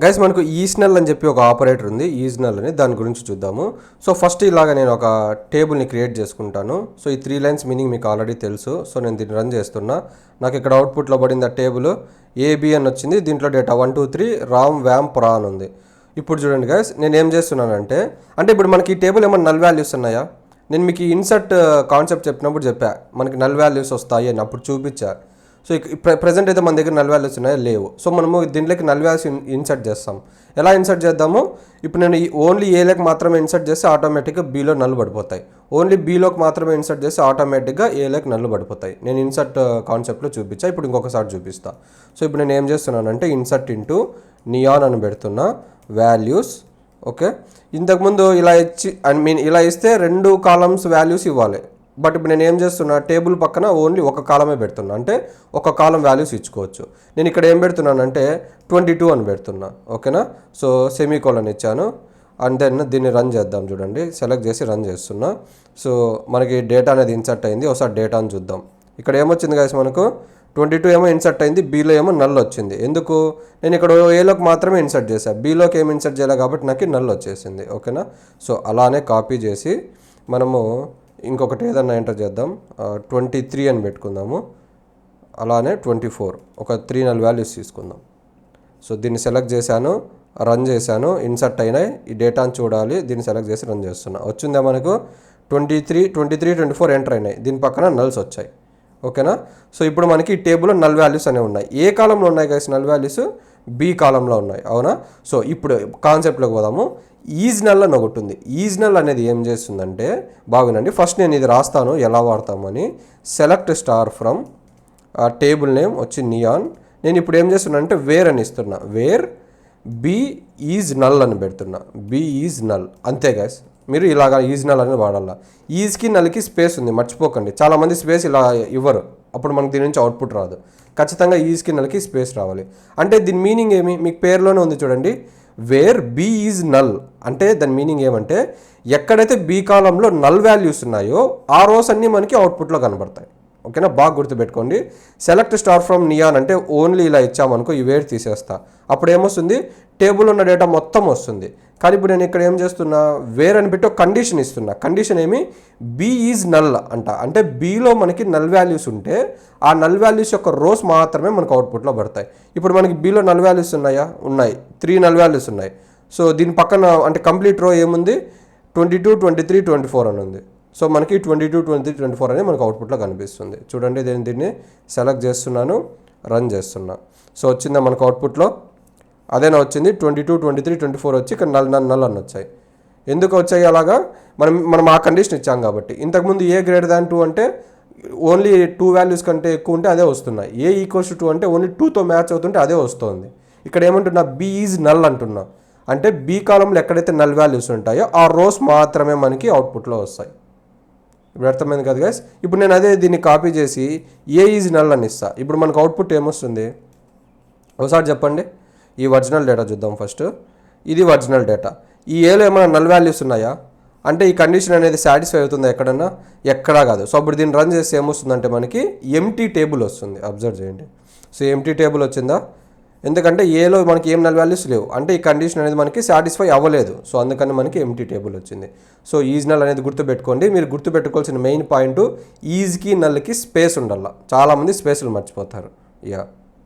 Guys మనకు ఈజ్నల్ అని చెప్పి ఒక ఆపరేటర్ ఉంది, ఈజ్నల్ అని, దాని గురించి చూద్దాము. సో ఫస్ట్ ఇలాగ నేను ఒక టేబుల్ని క్రియేట్ చేసుకుంటాను. సో ఈ 3 లైన్స్ మీనింగ్ మీకు ఆల్రెడీ తెలుసు. సో నేను దీన్ని రన్ చేస్తున్నా. నాకు ఇక్కడ అవుట్పుట్లో పడింది ఆ టేబుల్ ఏబి అని వచ్చింది. దీంట్లో డేటా 1 2 3 రామ్ వ్యామ్ ప్రా అని ఉంది. ఇప్పుడు చూడండి గైస్, నేను ఏం చేస్తున్నానంటే ఇప్పుడు మనకి ఈ టేబుల్ ఏమైనా నల్ వాల్యూస్ ఉన్నాయా? నేను మీకు ఇన్సర్ట్ కాన్సెప్ట్ చెప్పినప్పుడు చెప్పా మనకి నల్ వాల్యూస్ వస్తాయి అని, అప్పుడు చూపించా. సో ప్రజెంట్ అయితే మన దగ్గర నల్ వాల్యూస్ ఉన్నాయా? లేవు. సో మనము దీంట్లోకి నల్ వాల్యూస్ ఇన్సర్ట్ చేస్తాం. ఎలా ఇన్సర్ట్ చేద్దాము? ఇప్పుడు నేను ఓన్లీ ఏలోకి మాత్రమే ఇన్సర్ట్ చేస్తే ఆటోమేటిక్గా బీలో నల్లు పడిపోతాయి. ఓన్లీ బీలోకి మాత్రమే ఇన్సర్ట్ చేస్తే ఆటోమేటిక్గా ఏలోకి నల్లు పడిపోతాయి. నేను ఇన్సర్ట్ కాన్సెప్ట్లో చూపించా, ఇప్పుడు ఇంకొకసారి చూపిస్తా. సో ఇప్పుడు నేను ఏం చేస్తున్నానంటే ఇన్సర్ట్ ఇంటూ నియాన్ అని పెడుతున్నా వాల్యూస్. ఓకే, ఇంతకుముందు ఇలా ఇచ్చి ఇలా ఇస్తే 2 కాలమ్స్ వాల్యూస్ ఇవ్వాలి. బట్ ఇప్పుడు నేను ఏం చేస్తున్నా, టేబుల్ పక్కన ఓన్లీ ఒక కాలమే పెడుతున్నా, అంటే ఒక కాలం వాల్యూస్ ఇచ్చుకోవచ్చు. నేను ఇక్కడ ఏం పెడుతున్నానంటే 22 అని పెడుతున్నా. ఓకేనా, సో సెమీకోలన్ ఇచ్చాను. అండ్ దెన్ దీన్ని రన్ చేద్దాం. చూడండి, సెలెక్ట్ చేసి రన్ చేస్తున్నా. సో మనకి డేటా అనేది ఇన్సర్ట్ అయింది. ఒకసారి డేటాను చూద్దాం. ఇక్కడ ఏమొచ్చింది గైస్, మనకు 22 ఏమో ఇన్సర్ట్ అయింది, బీలో ఏమో నల్ వచ్చింది. ఎందుకు? నేను ఇక్కడ ఏలోకి మాత్రమే ఇన్సర్ట్ చేశాను, బీలోకి ఏమి ఇన్సర్ట్ చేయాలి కాబట్టి నాకు నల్ వచ్చేసింది. ఓకేనా, సో అలానే కాపీ చేసి మనము ఇంకొకటి ఏదన్నా ఎంటర్ చేద్దాం. 23 అని పెట్టుకుందాము. అలానే 24, ఒక 3 నల్ వాల్యూస్ తీసుకుందాం. సో దీన్ని సెలెక్ట్ చేశాను, రన్ చేశాను, ఇన్సర్ట్ అయినాయి. ఈ డేటాను చూడాలి, దీన్ని సెలెక్ట్ చేసి రన్ చేస్తున్నా. వచ్చిందా మనకు 23 24 ఎంటర్ అయినాయి. దీని పక్కన నల్స్ వచ్చాయి. ఓకేనా, సో ఇప్పుడు మనకి ఈ టేబుల్లో నల్ వాల్యూస్ అనేవి ఉన్నాయి. ఏ కాలంలో ఉన్నాయి గైస్ నల్ వాల్యూస్? బి కాలంలో ఉన్నాయి. అవునా, సో ఇప్పుడు కాన్సెప్ట్లోకి పోదాము. ఈజ్నల్ అని ఒకటి ఉంది. ఈజ్నల్ అనేది ఏం చేస్తుందంటే, బాగునండి, ఫస్ట్ నేను ఇది రాస్తాను ఎలా వాడతామని. Select star from table name వచ్చి నియాన్. నేను ఇప్పుడు ఏం చేస్తున్నా వేర్ అని ఇస్తున్నా. వేర్ బి ఈజ్ నల్ అని పెడుతున్నా. బి ఈజ్ నల్, అంతే గైస్. మీరు ఇలాగా ఈజ్ నల్ అనేది వాడాలా. ఈజ్కి నల్కి స్పేస్ ఉంది, మర్చిపోకండి. చాలామంది స్పేస్ ఇలా ఇవ్వరు, అప్పుడు మనకు దీని నుంచి అవుట్పుట్ రాదు. ఖచ్చితంగా ఈజ్కి నల్కి స్పేస్ రావాలి. అంటే దీని మీనింగ్ ఏమి? మీకు పేరులోనే ఉంది చూడండి, వేర్ బి ఈజ్ నల్. అంటే దాని మీనింగ్ ఏమంటే, ఎక్కడైతే బి కాలంలో నల్ వాల్యూస్ ఉన్నాయో ఆ రోస్ అన్నీ మనకి అవుట్పుట్లో కనబడతాయి. ఓకేనా, బాగా గుర్తుపెట్టుకోండి. సెలెక్ట్ స్టార్ ఫ్రమ్ నియాన్ అంటే ఓన్లీ ఇలా ఇచ్చామనుకో, ఈ వేర్ తీసేస్తా, అప్పుడు ఏమొస్తుంది, టేబుల్ ఉన్న డేటా మొత్తం వస్తుంది. కానీ ఇప్పుడు నేను ఇక్కడ ఏం చేస్తున్నా, వేర్ అని పెట్టి ఒక కండిషన్ ఇస్తున్నా. కండిషన్ ఏమి? బి ఈజ్ నల్ అంట. అంటే బీలో మనకి నల్ వాల్యూస్ ఉంటే ఆ నల్ వాల్యూస్ యొక్క రోస్ మాత్రమే మనకు అవుట్పుట్లో పడతాయి. ఇప్పుడు మనకి బీలో నల్ వాల్యూస్ ఉన్నాయా? ఉన్నాయి, 3 నల్ వాల్యూస్ ఉన్నాయి. సో దీని పక్కన అంటే కంప్లీట్ రో ఏముంది, 22 23 24 అని ఉంది. సో మనకి 22 23 24 అనేది మనకు అవుట్పుట్లో కనిపిస్తుంది. చూడండి, నేను దీన్ని సెలెక్ట్ చేస్తున్నాను, రన్ చేస్తున్నా. సో వచ్చిందా మనకు అవుట్పుట్లో? అదేనా వచ్చింది, 22 23 24 వచ్చి ఇక్కడ నల్ అని వచ్చాయి. ఎందుకు వచ్చాయి అలాగా? మనం ఆ కండిషన్ ఇచ్చాం కాబట్టి. ఇంతకుముందు ఏ గ్రేటర్ దాన్ 2 అంటే ఓన్లీ 2 వాల్యూస్ కంటే ఎక్కువ ఉంటే అదే వస్తున్నాయి. ఏ ఈక్వల్స్ టు 2 అంటే ఓన్లీ 2తో మ్యాచ్ అవుతుంటే అదే వస్తుంది. ఇక్కడ ఏమంటున్నా, బి ఈజ్ నల్ అంటున్నా. అంటే బి కాలంలో ఎక్కడైతే నల్ వాల్యూస్ ఉంటాయో ఆ రోస్ మాత్రమే మనకి అవుట్పుట్లో వస్తాయి. ఇప్పుడు అర్థమైంది కదా గైస్. ఇప్పుడు నేను అదే దీన్ని కాపీ చేసి ఏ ఈజ్ నల్ అని ఇస్తా. ఇప్పుడు మనకు అవుట్పుట్ ఏమొస్తుంది ఒకసారి చెప్పండి. ఈ ఒరిజినల్ డేటా చూద్దాం ఫస్ట్. ఇది ఒరిజినల్ డేటా. ఈ ఏలో ఏమైనా నల్ వాల్యూస్ ఉన్నాయా? అంటే ఈ కండిషన్ అనేది సాటిస్ఫై అవుతుందా ఎక్కడన్నా? ఎక్కడా కాదు. సో అప్పుడు దీన్ని రన్ చేసి ఏమొస్తుందంటే మనకి ఎంటీ టేబుల్ వస్తుంది. అబ్జర్వ్ చేయండి. సో ఎంటీ టేబుల్ వచ్చిందా? ఎందుకంటే ఏలో మనకి ఏం నల్ వాల్యూస్ లేవు, అంటే ఈ కండిషన్ అనేది మనకి సాటిస్ఫై అవ్వలేదు. సో అందుకని మనకి ఎంటీ టేబుల్ వచ్చింది. సో ఈజ్ నల్ అనేది గుర్తుపెట్టుకోండి. మీరు గుర్తుపెట్టుకోవాల్సిన మెయిన్ పాయింట్, ఈజ్కి నల్కి స్పేస్ ఉండాల. చాలామంది స్పేస్లు మర్చిపోతారు. యా.